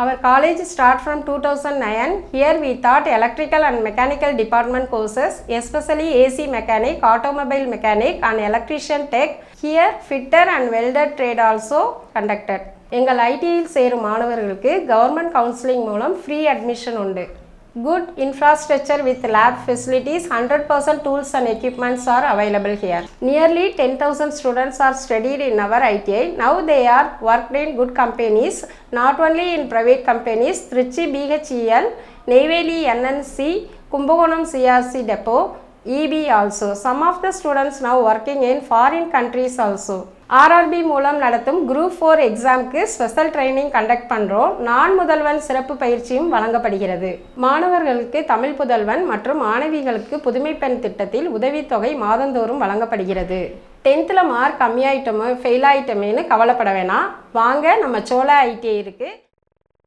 Our college start from 2009. Here we taught electrical and mechanical department courses, especially AC mechanic, automobile mechanic and electrician tech. Here fitter and welder trade also conducted. எங்கள் ஐடியில் சேரும் மாணவர்களுக்கு government counselling மூலம் free admission உண்டு. Good infrastructure with lab facilities, 100% tools and equipments are available here. Nearly 10,000 students are studied in our ITI. Now they are worked in good companies, not only in private companies, Trichy BHEL, Neyveli NNC, Kumbakonam CRC Depot, EB also. Some of the students now working in foreign countries also. RRB மூலம் நடத்தும் group 4 எக்ஸாம்க்கு special training conduct பண்ணுறோம். நான் முதல்வன் சிறப்பு பயிற்சியும் வழங்கப்படுகிறது. மாணவர்களுக்கு தமிழ் புதல்வன் மற்றும் மாணவிகளுக்கு புதுமை பெண் திட்டத்தில் உதவித்தொகை மாதந்தோறும் வழங்கப்படுகிறது. 10th மார்க் கம்மியாயிட்டோமோ ஃபெயில் ஆயிட்டோமேனு கவலைப்பட வேணாம். வாங்க நம்ம சோலா ஐடிஐ இருக்குது.